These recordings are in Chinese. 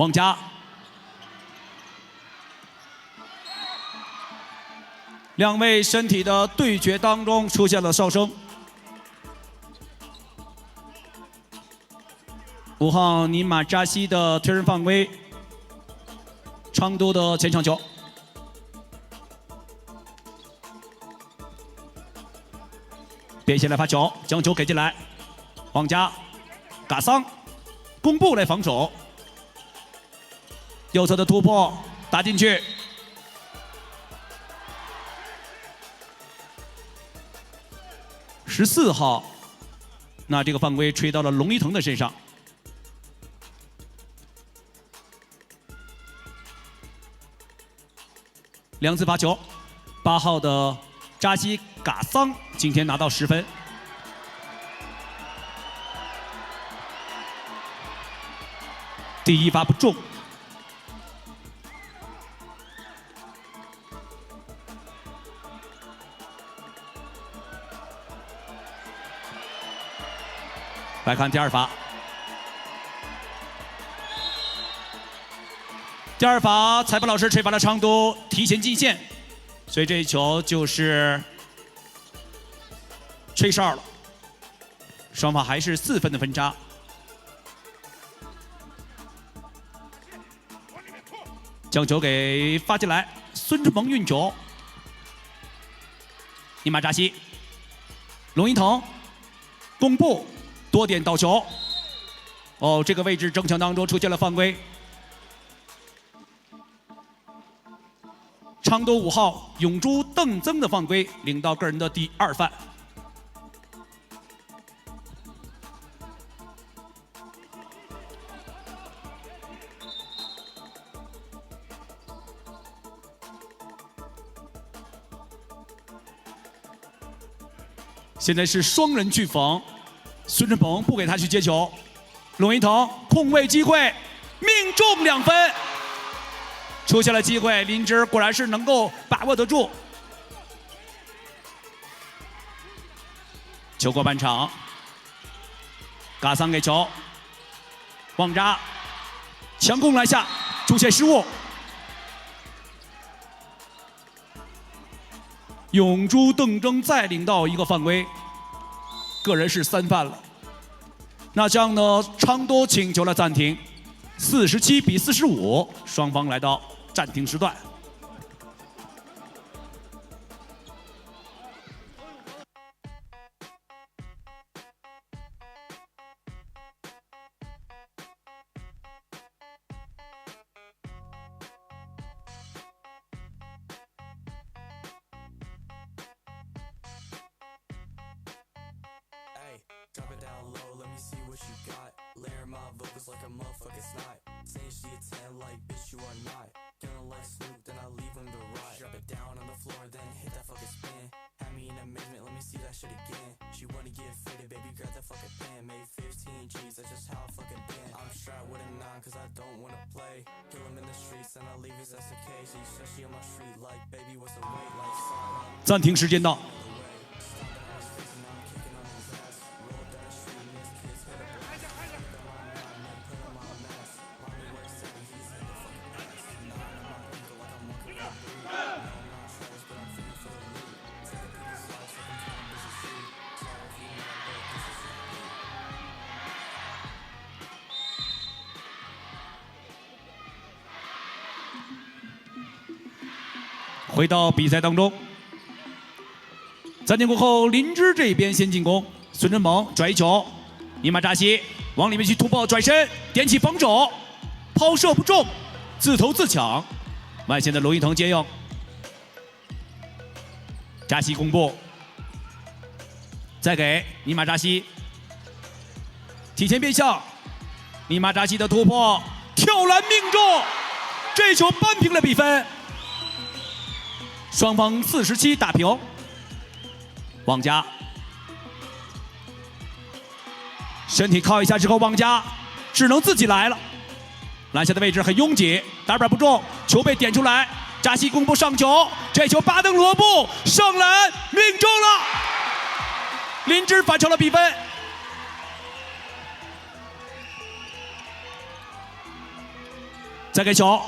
王佳。两位身体的对决当中出现了哨声。5号尼玛扎西的推人犯规，昌都的前场球。边线来发球，将球给进来，王佳、嘎桑、弓步来防守，右侧的突破打进去。 14号，那这个犯规吹到了龙一腾的身上。两次罚球，8号的扎西嘎桑今天拿到10分。第一罚不中。 来看第二罚，第二罚，裁判老师吹罚了昌都提前进线，所以这一球就是吹哨了。双方还是4分的分差。将球给发进来，孙志鹏运球，尼玛扎西，龙一腾，弓步。 多点倒球，哦，这个位置争抢当中出现了犯规。昌都5号永珠邓增的犯规，领到个人的第2犯。现在是双人去防。 孙振鹏不给他去接球，龙一腾空位机会，命中2分，出现了机会，林芝果然是能够把握得住。球过半场，嘎桑给球，王扎强攻篮下，出现失误，永珠邓铮再领到一个犯规。 个人是3犯了，那这样呢？昌都请求了暂停，47比45，双方来到暂停时段。Drop it down low, let me see what you got. Layer my vocals like a motherfucking snot. Saying she a 10 like bitch you are not. Feeling like Snoop, then I leave him to rot. Drop it down on the floor, then hit that fucking spin. Had me in amazement, let me see that shit again. She wanna get fitted, baby, grab that fucking pen. Made 15 G's, that's just how I fucking been. I'm strapped with a 9 cause I don't wanna play. Kill him in the streets and I leave his ass a case. She said she on my street like, baby, what's the wait? Like, son, 暂停时间到。 回到比赛当中，暂停过后，林芝这边先进攻，孙振鹏拽一球，尼玛扎西往里面去突破，转身点起防守，抛射不中，自投自抢，外线的龙一腾接应，扎西攻步，再给尼玛扎西，提前变向，尼玛扎西的突破，跳篮命中，这球扳平了比分。 双方47打平。王佳身体靠一下之后，王佳只能自己来了。篮下的位置很拥挤，打板不中，球被点出来，扎西攻步上球，这球巴登罗布上篮命中了，林芝反超了比分。再给球，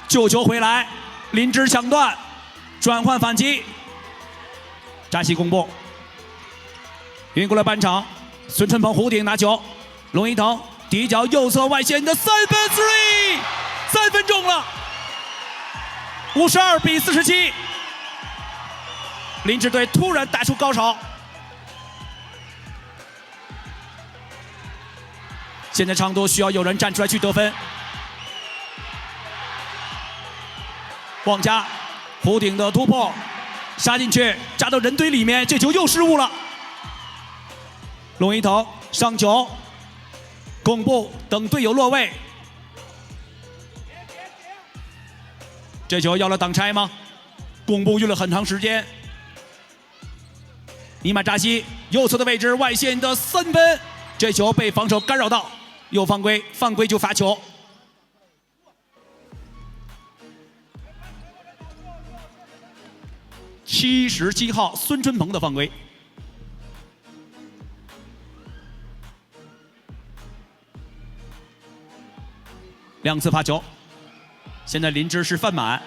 救球回来，林芝抢断，转换反击，扎西攻步，运过了半场，孙春鹏弧顶拿球，龙一腾底角右侧外线的3分3分中了，52比47，林芝队突然打出高潮。现在昌都需要有人站出来去得分。旺家弧顶的突破，杀进去，扎到人堆里面，这球又失误了。龙一腾上球，巩步等队友落位，这球要了挡拆吗？巩步用了很长时间。尼玛扎西右侧的位置外线的3分，这球被防守干扰到。又犯规，犯规就罚球。77号孙春鹏的犯规。2次罚球，现在林芝是犯满，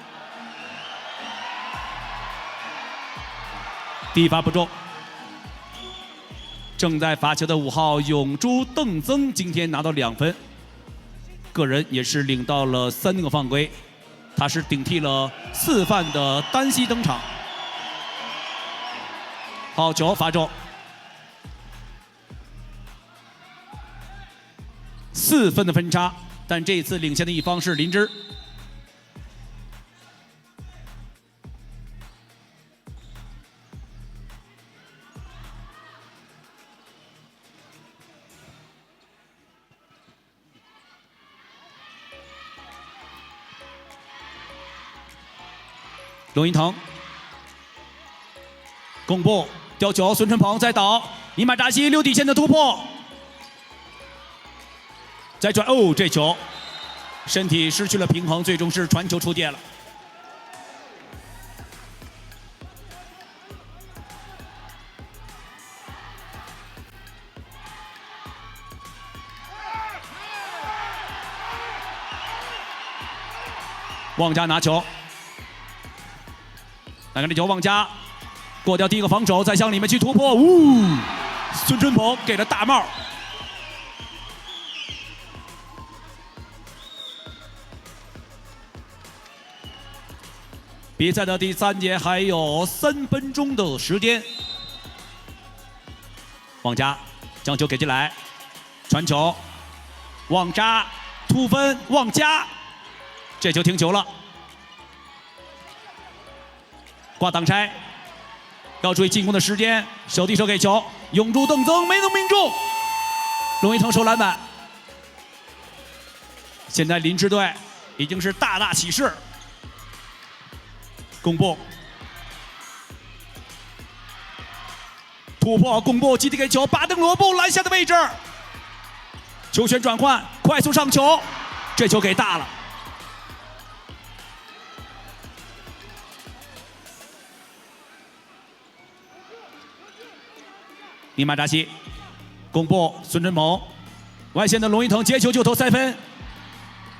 第一罚不中。正在罚球的5号永珠邓增今天拿到2分，个人也是领到了3个犯规，他是顶替了4犯的单膝登场。好球罚中，4分的分差，但这一次领先的一方是林芝。龙一腾，巩步吊球，孙春鹏再倒，尼玛扎西溜底线的突破，再转哦，这球身体失去了平衡，最终是传球出界了。旺家拿球。来看这球，旺家过掉第一个防守，再向里面去突破。孙春鹏给了大帽。比赛的第3节还有3分钟的时间。旺家将球给进来，传球，旺扎突分，旺家，这球停球了。挂挡拆，要注意进攻的时间，手递手给球，永珠邓增没能命中，龙一腾收篮板。现在林芝队已经是大大起势，巩步突破，巩步集体给球，巴登罗布篮下的位置，球权转换，快速上球，这球给大了。尼玛扎西，巩步，孙春鹏，外线的龙一腾接球就投3分，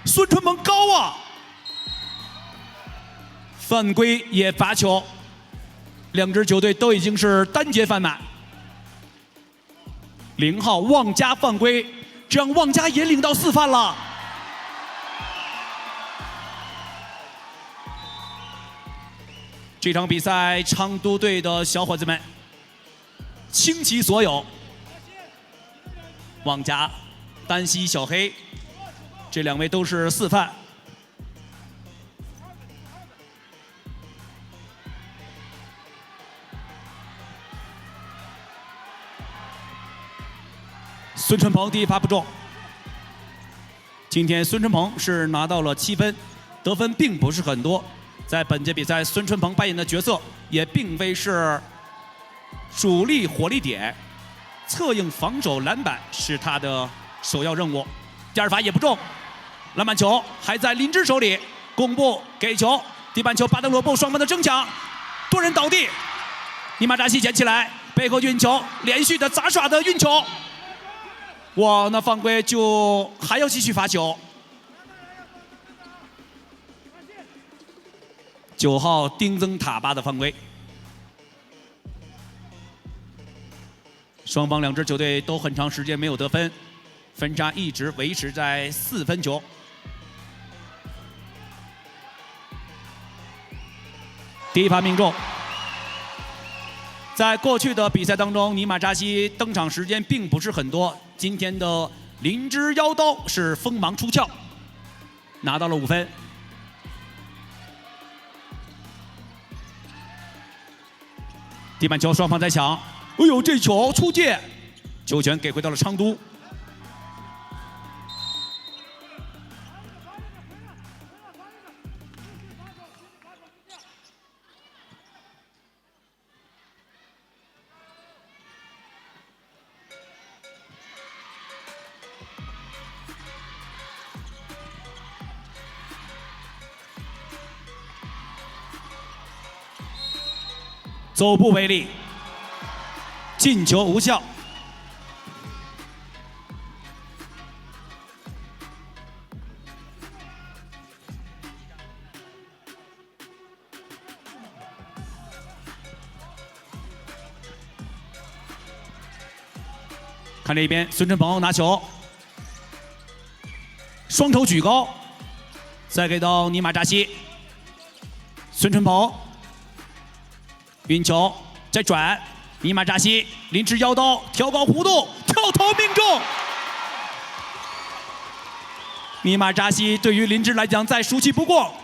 孙春鹏高啊，犯规也罚球，2支球队都已经是单节犯满。0号旺家犯规，这样旺家也领到4犯了。这场比赛，昌都队的小伙子们倾其所有，旺家、单膝小黑，这2位都是4犯。孙春鹏第一罚不中，今天孙春鹏是拿到了7分，得分并不是很多。在本届比赛，孙春鹏扮演的角色也并非是主力火力点，策应防守篮板是他的首要任务。第2罚也不中，篮板球还在林芝手里，巩步给球，地板球巴登罗布双方的争抢，多人倒地，尼玛扎西捡起来，背后运球，连续的杂耍的运球，哇，那犯规就还要继续罚球。9号丁增塔巴的犯规。双方两支球队都很长时间没有得分，分差一直维持在4分9。第一发命中。在过去的比赛当中，尼玛扎西登场时间并不是很多。今天的林芝妖刀是锋芒出鞘，拿到了5分。地板球双方在抢，哎呦，这球出界，球权给回到了昌都。走步为例，进球无效。看这边，孙晨鹏拿球，双手举高，再给到尼玛扎西，孙晨鹏。运球再转，尼玛扎西林芝妖刀挑高弧度跳投命中。尼玛扎西对于林芝来讲再熟悉不过，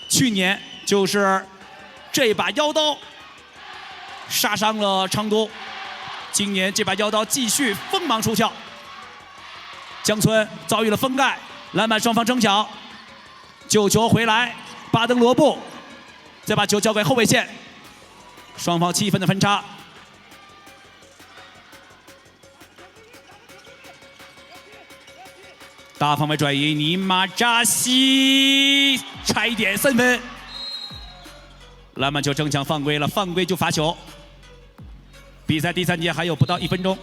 去年就是这把妖刀杀伤了昌都，今年这把妖刀继续锋芒出鞘。江村遭遇了封盖，篮板双方争抢，救球回来，巴登罗布再把球交给后卫线。双方7分的分差，大范围转移，尼玛扎西差一点3分，篮板球争抢犯规了，犯规就罚球。比赛第3节还有不到1分钟。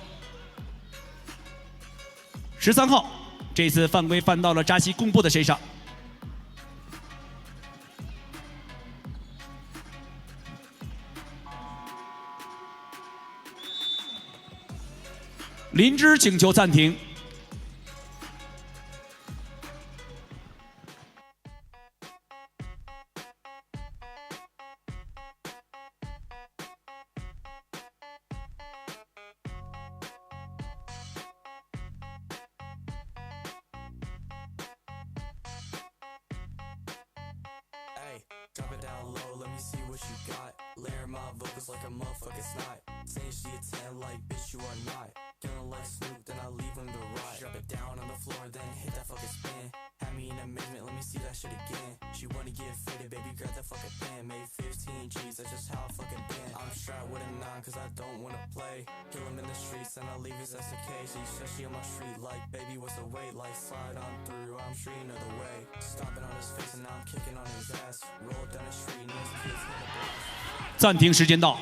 13号，这次犯规犯到了扎西公布的身上。林芝请求暂停。Drop it down low, let me see what you got. Layer my vocals like a motherfucking snot. Saying she a 10 like bitch you are not. Feeling like Snoop, then I leave him to rot. Drop it down on the floor, then hit that fucking spin. Had me in amazement, let me see that shit again. She wanna get faded, baby, grab that fucking pen. Made 15 G's, that's just how I fucking been. I'm strapped with a 9 cause I don't wanna play. Kill him in the streets and I leave his ass a cage. She said she on my street like, baby, what's the wait? Like slide on through, I'm sure you know the way. Stomping on his face and now I'm kicking on his ass. Roll down the street and his kids gonna blast. 暂停时间到。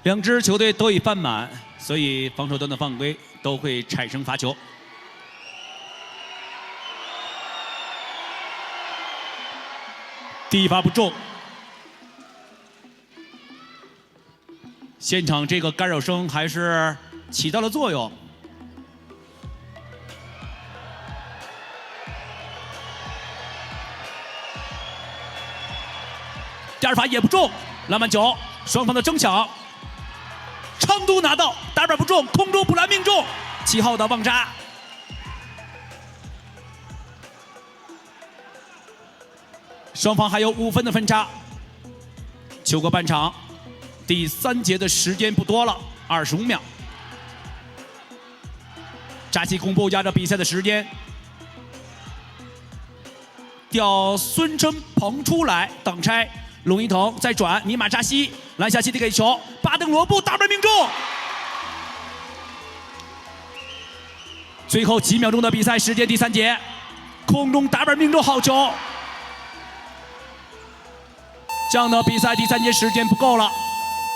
两支球队都已犯满，所以防守端的犯规都会产生罚球。第一发不中，现场这个干扰声还是起到了作用。第二发也不中，篮板球，双方的争抢。昌都拿到，打板不中，空中补篮命中，7号的旺扎。双方还有5分的分差。球过半场，第3节的时间不多了，25秒。扎西公布压着比赛的时间，调孙琛鹏出来挡拆。龙一腾再转，尼玛扎西篮下基地给球，巴登罗布打板命中。最后几秒钟的比赛时间，第3节，空中大板命中好球。这样的比赛第3节时间不够了，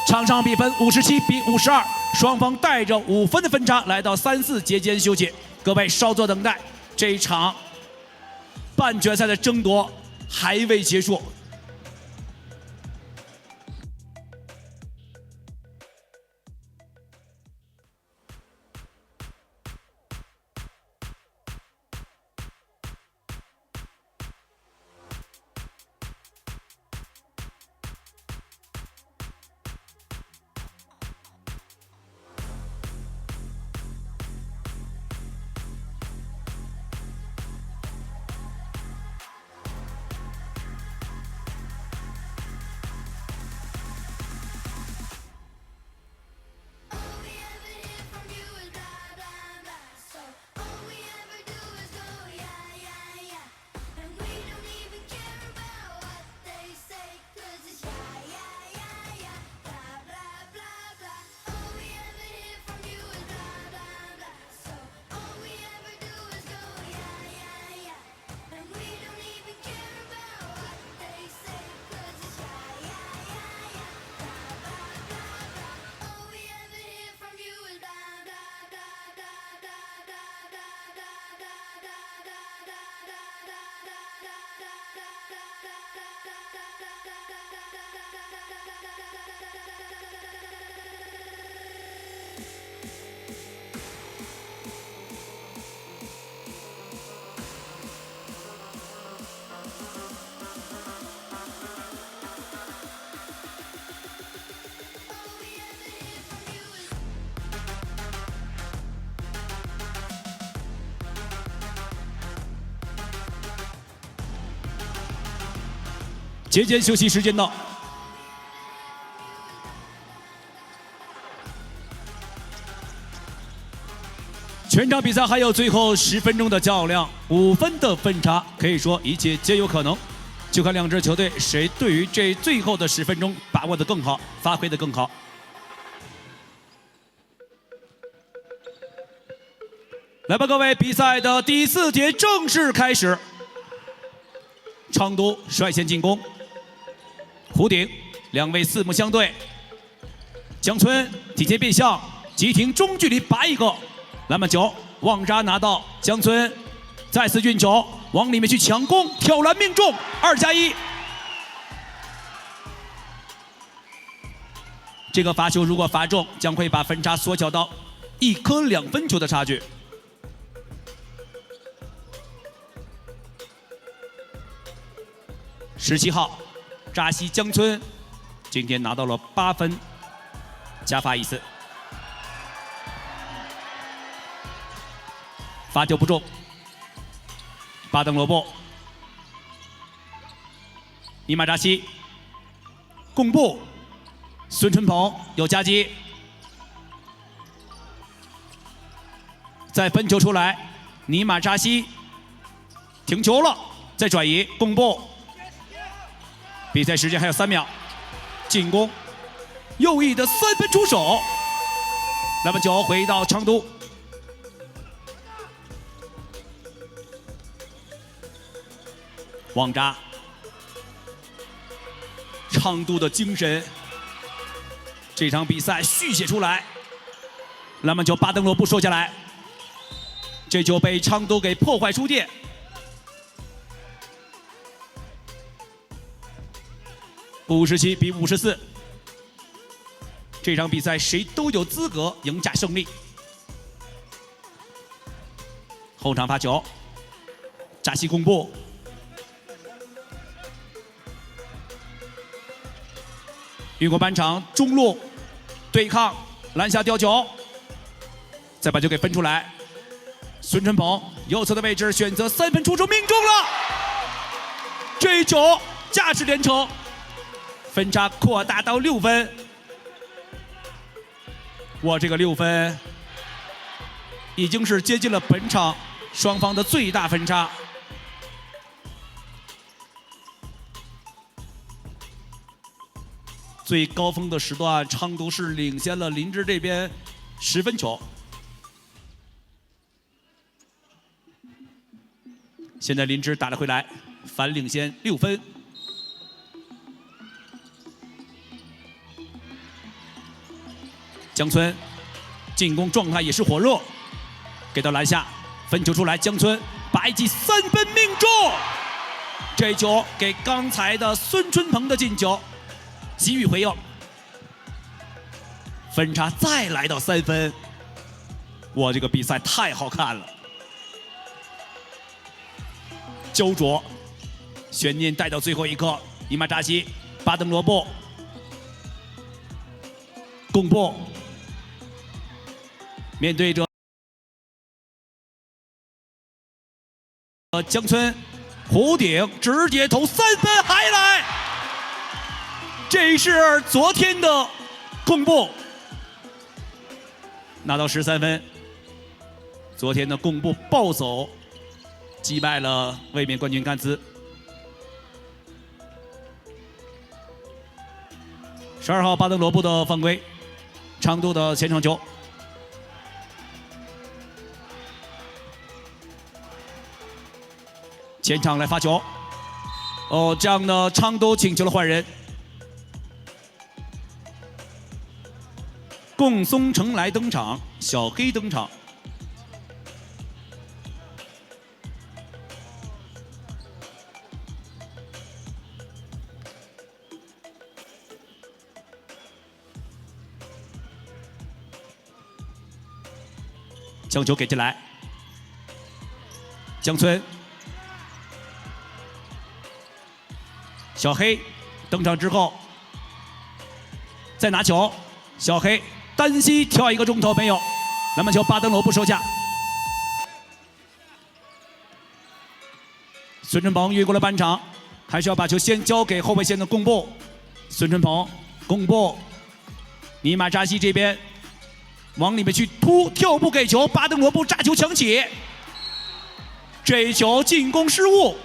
场上比分57-52，双方带着5分的分差来到3、4节间休息。各位稍作等待，这一场半决赛的争夺还未结束。节间休息时间到。全场比赛还有最后10分钟的较量，5分的分差，可以说一切皆有可能，就看两支球队谁对于这最后的10分钟把握的更好，发挥的更好。来吧，各位，比赛的第4节正式开始。昌都率先进攻，弧顶2位四目相对，江村提前变向，急停中距离拔一个，篮板球，旺扎拿到，江村再次运球往里面去抢攻，挑篮命中，2+1。这个罚球如果罚中，将会把分差缩小到1颗2分球的差距。17号扎西江村今天拿到了8分，加罚1次，罚球不中。巴登罗布，尼玛扎西，贡布，孙春鹏有夹击，再分球出来，尼玛扎西停球了，再转移，贡布。比赛时间还有3秒，进攻，右翼的3分出手，篮板球回到昌都。旺扎，昌都的精神，这场比赛续写出来，篮板球巴登罗布收下来，这就被昌都给破坏出界。57-54，这场比赛谁都有资格赢下胜利。后场发球，扎西公布，越过半场中路对抗，篮下吊球，再把球给分出来。孙春鹏右侧的位置选择3分出手，命中了，这一球价值连城。分差扩大到6分，哇，这个6分已经是接近了本场双方的最大分差。最高峰的时段，昌都是领先了林芝这边10分球。现在林芝打了回来，反领先6分。江村进攻状态也是火热，给到篮下，分球出来，江村白击3分命中，这球给刚才的孙春鹏的进球给予回应，分差再来到3分，哇，这个比赛太好看了，焦灼，悬念带到最后一刻，尼玛扎西、巴登罗布贡布。面对着江村，弧顶直接投3分还来，这是昨天的贡布拿到13分，昨天的贡布暴走击败了卫冕冠军甘孜。12号巴登罗布的犯规，长度的前场球。前场来发球，哦，这样呢，昌都请求了换人，贡松成来登场，小黑登场。将球给进来，江村。小黑登场之后，再拿球，小黑单膝跳一个中投没有，篮板球巴登罗布收下。孙春鹏越过了半场，还是要把球先交给后卫线的贡布。孙春鹏、贡布、尼玛扎西这边往里面去突，跳步给球，巴登罗布炸球抢起，这一球进攻失误。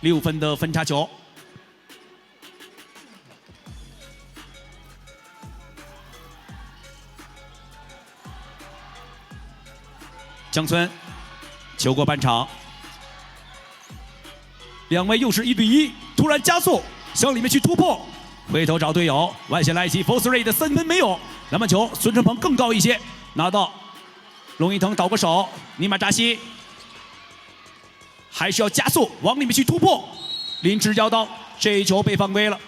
6分的分差球，江村球过半场，两位又是1比1，突然加速向里面去突破，回头找队友，外线来一记 force rate 的3分没有，篮板球孙春鹏更高一些，拿到龙一腾倒个手，尼玛扎西。还是要加速往里面去突破，林芝交到这一球被犯规了。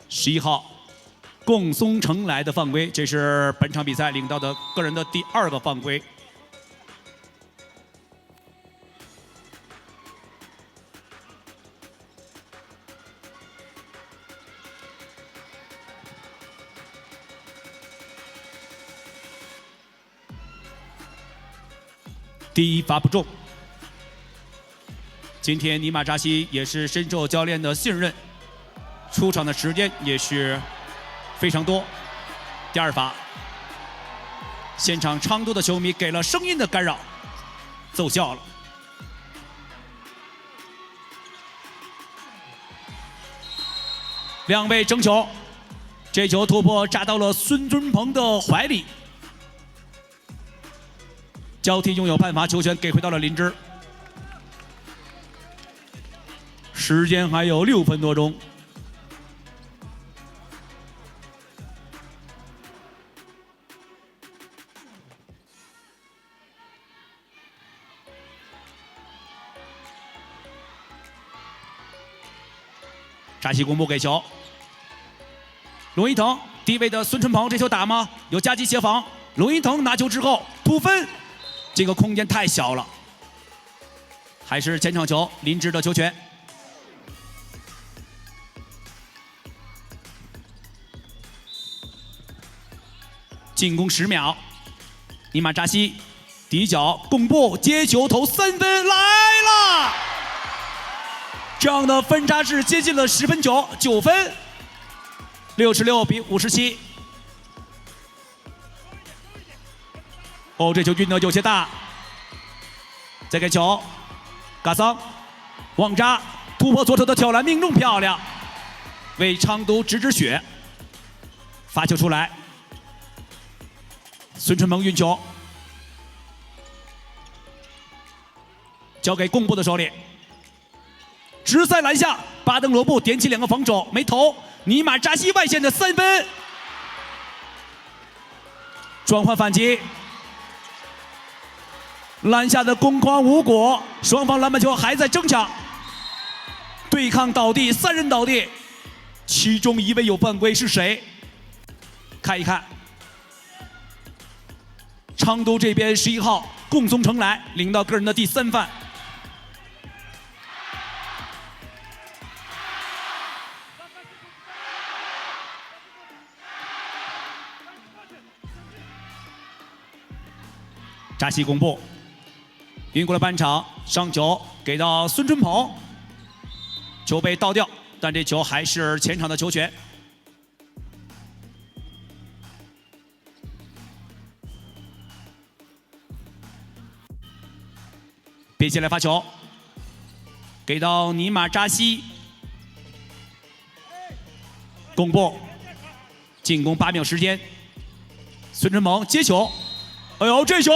11号贡松成来的犯规，这是本场比赛领到的个人的第2个犯规。第一发不中，今天尼玛扎西也是深受教练的信任，出场的时间也是非常多。第2发，现场昌都的球迷给了声音的干扰，奏效了。两位争球，这球突破炸到了孙春鹏的怀里。交替拥有判罚球权给回到了林芝，时间还有6分多钟。扎西公布给球，龙一腾低位的孙春鹏这球打吗？有夹击协防，龙一腾拿球之后突分。这个空间太小了，还是前场球，林芝的球权。进攻10秒，尼玛扎西底角贡布接球投3分来了，这样的分差是接近了10分球，9分，66比57。哦，这球运的有些大，再给球，嘎桑，旺扎突破左手的挑篮命中漂亮，为昌都止血。发球出来，孙春鹏运球，交给贡布的手里，直塞篮下，巴登罗布点起2个防守没投，尼玛扎西外线的3分，转换反击，篮下的攻框无果，双方篮板球还在争抢，对抗倒地，3人倒地，其中1位有犯规是谁？看一看，昌都这边11号贡松成来领到个人的第3犯。扎西公布，运过了半场，上球给到孙春鹏，球被倒掉，但这球还是前场的球权。别起来发球，给到尼玛扎西，公布，进攻8秒时间，孙春鹏接球，哎呦这球，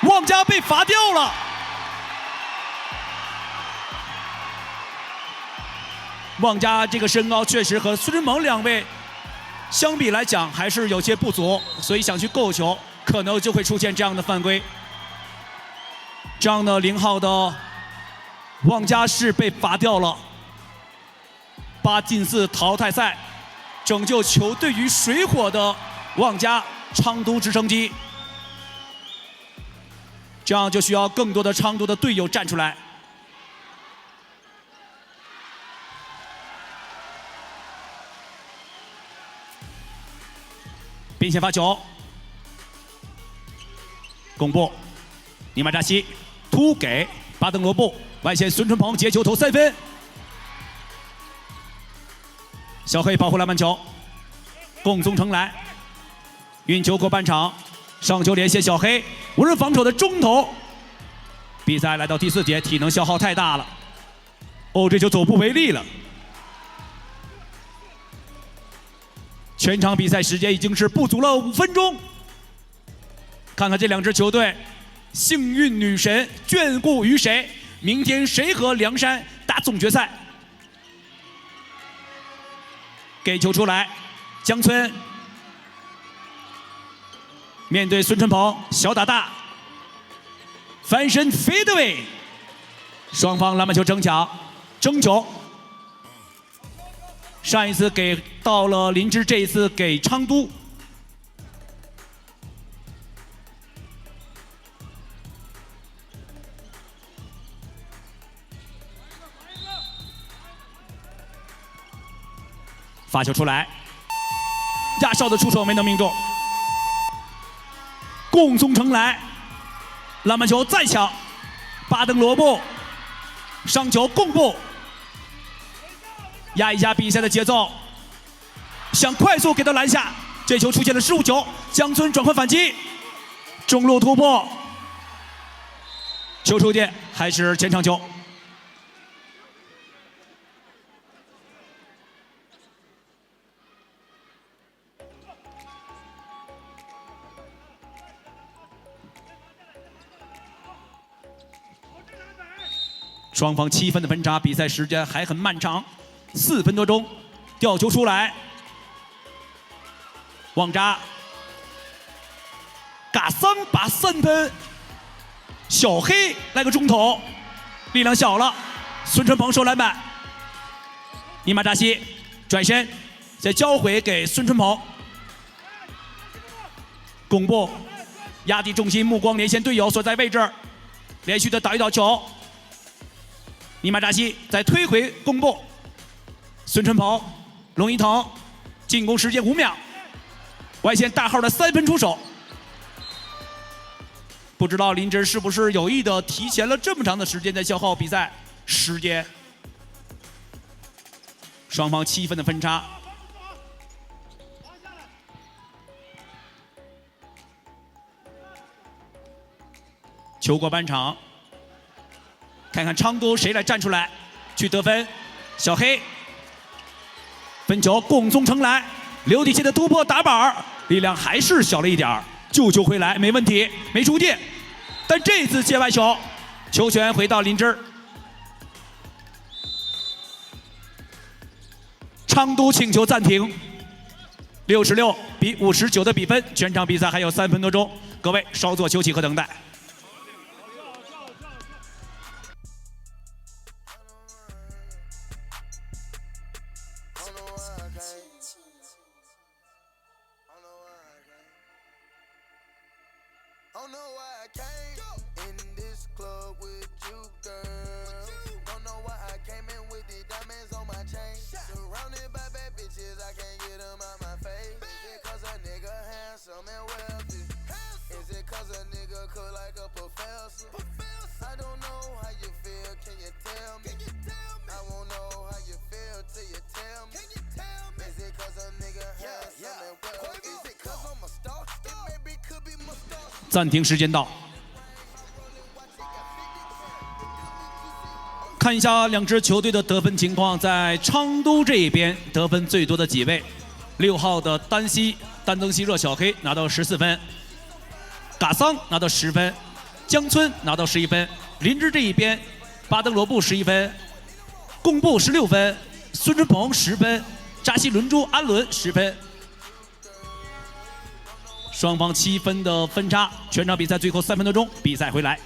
旺家被罚掉了。旺家这个身高确实和孙春鹏2位相比来讲还是有些不足，所以想去够球，可能就会出现这样的犯规。这样的0号的旺家是被罚掉了。8进4淘汰赛，拯救球队于水火的旺家昌都直升机。这样就需要更多的昌都的队友站出来。边线发球，公布，尼玛扎西突给巴登罗布，外线孙春鹏接球投3分。小黑保护篮板球，贡松成来，运球过半场，上球连线小黑，无人防守的中投。比赛来到第4节，体能消耗太大了，哦，这球走不为例了。全场比赛时间已经是不足了5分钟。看看这2支球队，幸运女神眷顾于谁？明天谁和凉山打总决赛？给球出来，江村面对孙春鹏，小打大，翻身 fadeaway， 双方篮板球争抢，争球。上一次给到了林芝，这一次给昌都。发球出来，亚少的出手没能命中。贡松成来，篮板球再抢，巴登罗布上球贡布。压一下比赛的节奏，想快速给到篮下，这球出现了失误球，江村转换反击，中路突破，球出界，还是前场球。双方7分的分差，比赛时间还很漫长。4分多钟，吊球出来，旺扎，嘎桑把3分，小黑来个中投，力量小了，孙春鹏收篮板，尼玛扎西转身，再交回给孙春鹏，公布，压低重心，目光连线队友所在位置，连续的打一倒球，尼玛扎西再推回公布。孙春鹏、龙一腾，进攻时间5秒，外线大号的3分出手。不知道林芝是不是有意的提前了这么长的时间在消耗比赛时间？双方7分的分差。球过半场，看看昌都谁来站出来去得分。小黑分球共松成来，刘底线的突破打板，力量还是小了一点，救回来没问题，没触电。但这次界外球，球权回到林芝。昌都请求暂停，66比59的比分，全场比赛还有3分多钟，各位稍作休息和等待。暂停时间到，看一下两支球队的得分情况。在昌都这一边，得分最多的几位，6号的丹增希热小黑拿到14分，嘎桑拿到10分，江村拿到11分。林芝这一边，巴登罗布11分，贡布16分，孙春鹏10分，扎西伦珠安伦10分。双方7分的分差，全场比赛最后3分多钟，比赛回来。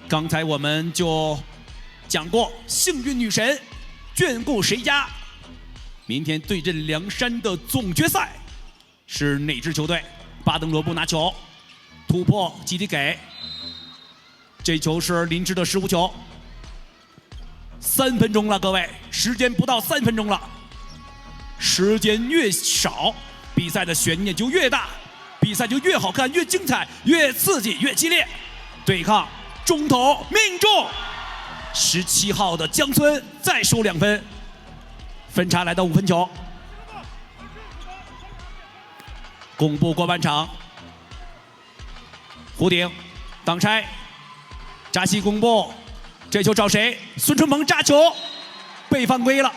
刚才我们就讲过，幸运女神眷顾谁家？明天对阵凉山的总决赛是哪支球队？巴登罗布拿球，突破集体给，这球是林芝的失误球。3分钟了，各位，时间不到3分钟了。时间越少，比赛的悬念就越大，比赛就越好看、越精彩、越刺激、越激烈。对抗中投命中，17号的江村再收2分，分差来到5分球。公布过半场，弧顶挡拆，扎西公布，这球找谁？孙春鹏炸球，被犯规了。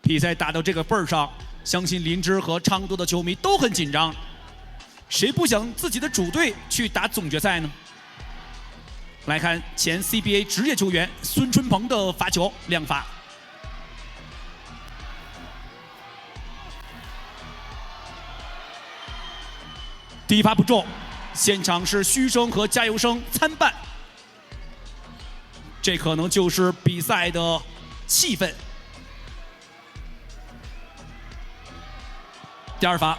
比赛打到这个份儿上，相信林芝和昌都的球迷都很紧张。谁不想自己的主队去打总决赛呢？来看前 CBA 职业球员孙春鹏的罚球亮罚。第一罚不中，现场是嘘声和加油声参半，这可能就是比赛的气氛。第二罚，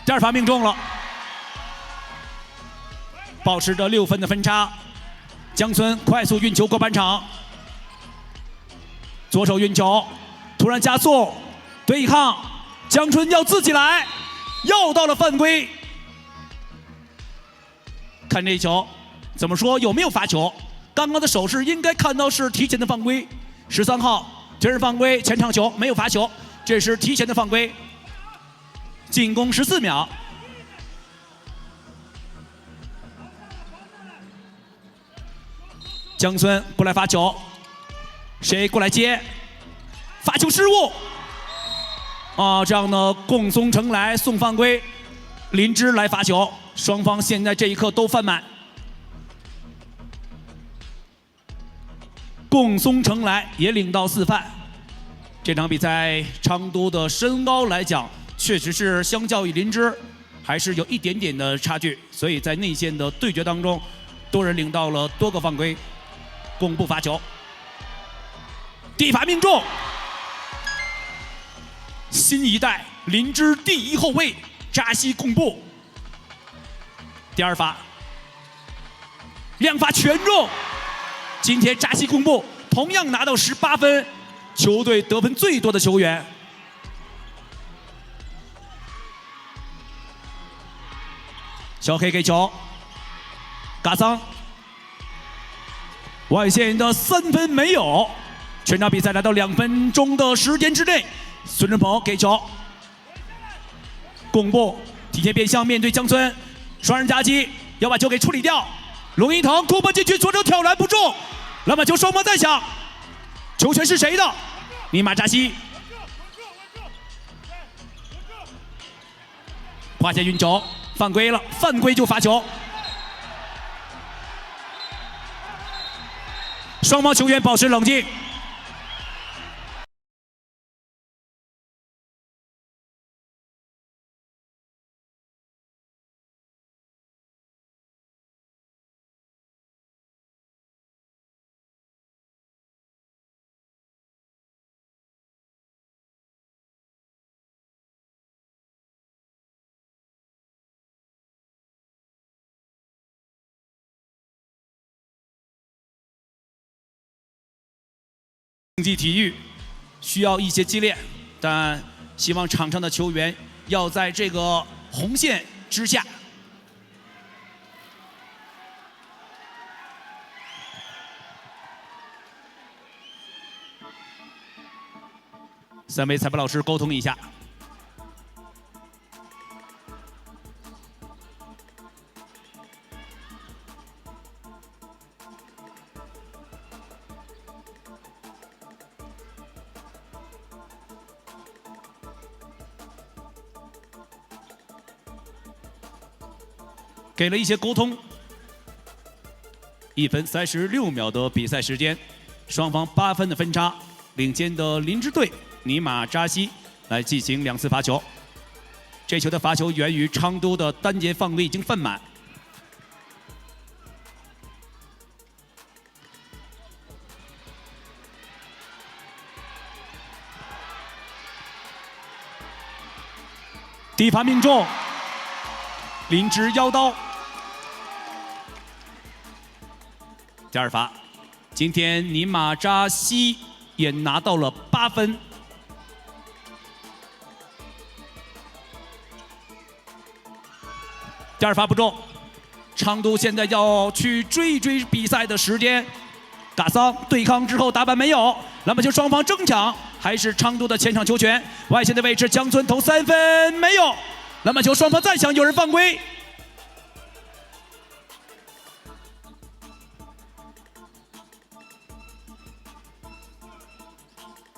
第二罚命中了，保持着6分的分差。江村快速运球过半场，左手运球，突然加速对抗，江村要自己来，要到了犯规。看这球，怎么说？有没有罚球？刚刚的手势应该看到是提前的犯规。13号，这是犯规，前场球没有罚球，这是提前的犯规。进攻14秒。江村过来罚球，谁过来接？罚球失误。这样呢，共松成来送犯规，林芝来罚球，双方现在这一刻都犯满。共松成来也领到4犯。这场比赛昌都的身高来讲，确实是相较于林芝还是有一点点的差距，所以在内线的对决当中，多人领到了多个犯规。公布罚球，第一罚命中。新一代林芝第1后卫扎西公布。第二罚，亮罚全中。今天扎西公布同样拿到18分，球队得分最多的球员。小黑给球，嘎桑，外线的3分没有，全场比赛来到2分钟的时间之内，孙振鹏给球，弓步提前变向面对江村，双人夹击要把球给处理掉。龙一腾突破禁区，左手挑篮不中，篮板球双方再抢，球权是谁的？尼玛扎西，胯下运球，犯规了，犯规就罚球。双方球员保持冷静。竞技体育需要一些激烈，但希望场上的球员要在这个红线之下。3位裁判老师沟通一下。给了一些沟通。1分36秒的比赛时间，双方8分的分差，领先的林芝队尼玛扎西来进行2次罚球。这球的罚球源于昌都的单节犯规已经犯满。第一罚命中，林芝腰刀。第2罚，今天尼玛扎西也拿到了8分。第2罚不中，昌都现在要去追一追比赛的时间。嘎桑对抗之后打板没有，篮板球双方争抢，还是昌都的前场球权。外线的位置，江村投3分没有，篮板球双方再抢，有人犯规。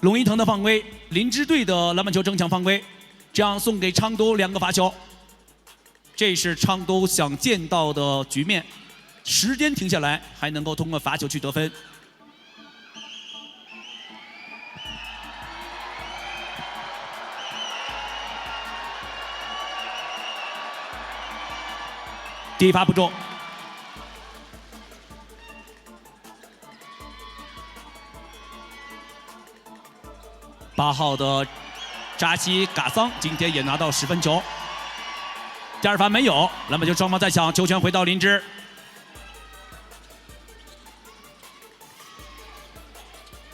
龙一腾的犯规，林芝队的篮板球争抢犯规，这样送给昌都2个罚球。这是昌都想见到的局面，时间停下来，还能够通过罚球去得分。第1罚不中。8号的扎西嘎桑今天也拿到10分球。第2罚没有，篮板球双方再抢，球权回到林芝。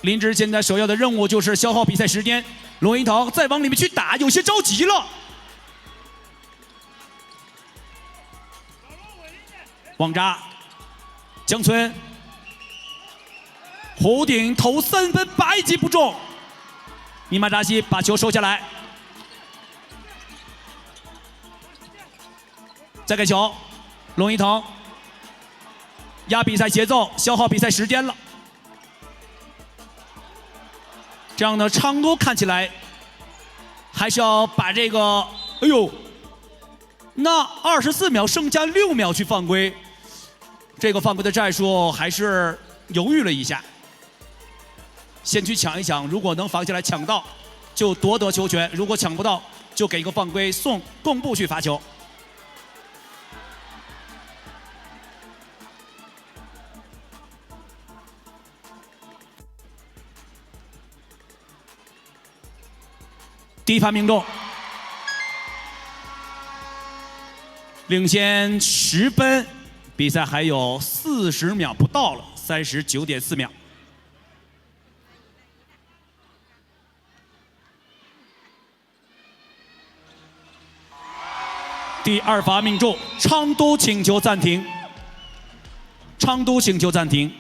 林芝现在首要的任务就是消耗比赛时间。龙一腾再往里面去打，有些着急了。王扎，江村，弧顶投3分，白击不中。尼玛扎西把球收下来，再给球，龙一腾压比赛节奏，消耗比赛时间了。这样的昌都看起来还是要把这个，哎呦，那24秒剩下6秒去犯规，这个犯规的战术还是犹豫了一下。先去抢一抢，如果能防下来抢到，就夺得球权；如果抢不到，就给一个犯规，送贡布去罚球。第1罚命中，领先10分，比赛还有40秒不到了，39.4秒。第2罚命中，昌都请求暂停。昌都请求暂停。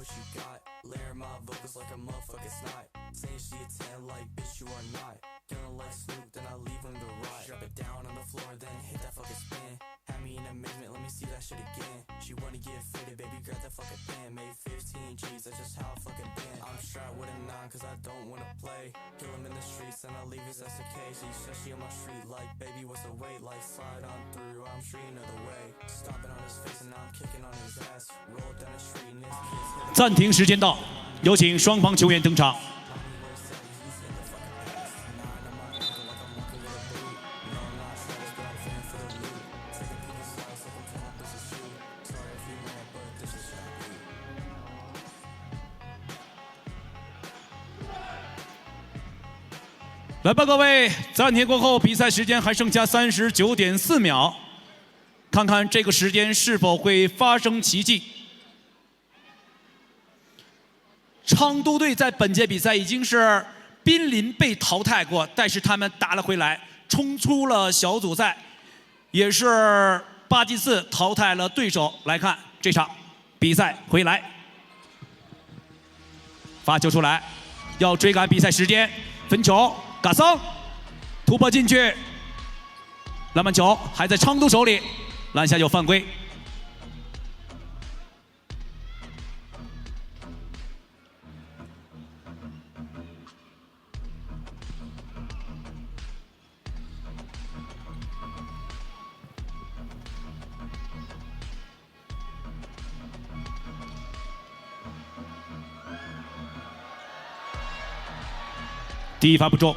what you got. Layer my vocals like a motherfucking snot. Saying she a 10 like bitch you are not. Feeling like Snoop, then I leave him to rot. Drop it down on the floor, then hit that fucking spin. Had me in amazement, let me see that shit again. She wanna get faded, baby, grab that fucking pen. Made 15 G's, that's just how I fucking been. I'm strapped with a 9 cause I don't wanna play. Kill him in the streets and I leave his ass a case. She said she on my street like, baby, what's the wait? Like, slide on through, I'm sure you know the way. Stomping on his face and now I'm kicking on his ass. Roll down the street and his kids hit the 暂停时间到，有请双方球员登场。 来吧，各位，暂停过后，比赛时间还剩下39.4秒，看看这个时间是否会发生奇迹。昌都队在本届比赛已经是濒临被淘汰过，但是他们打了回来，冲出了小组赛，也是8进4淘汰了对手。来看这场比赛回来，发球出来，要追赶比赛时间，分球。 嘎桑突破进去，篮板球还在昌都手里，篮下有犯规。第一发不中。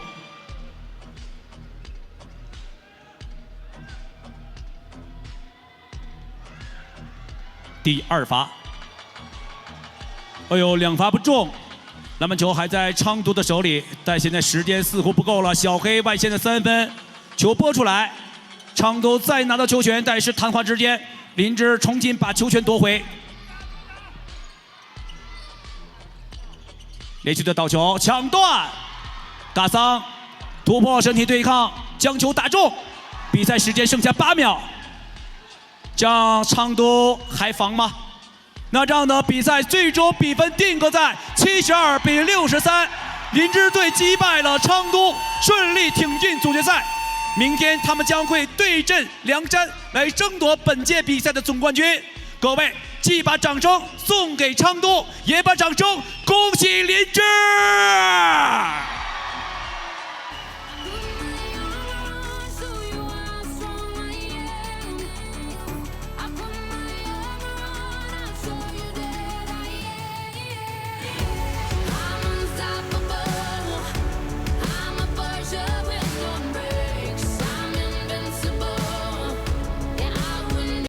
第二发，哎呦，2发不中，篮板球还在昌都的手里，但现在时间似乎不够了。小黑外线的3分，球拨出来，昌都再拿到球权，但是谈话之间，林芝重新把球权夺回。连续的倒球抢断，嘎桑突破身体对抗，将球打中，比赛时间剩下8秒。 这样昌都还防吗？那这样的比赛最终比分定格在72比63，林芝队击败了昌都，顺利挺进总决赛。明天他们将会对阵凉山，来争夺本届比赛的总冠军。各位，既把掌声送给昌都，也把掌声恭喜林芝！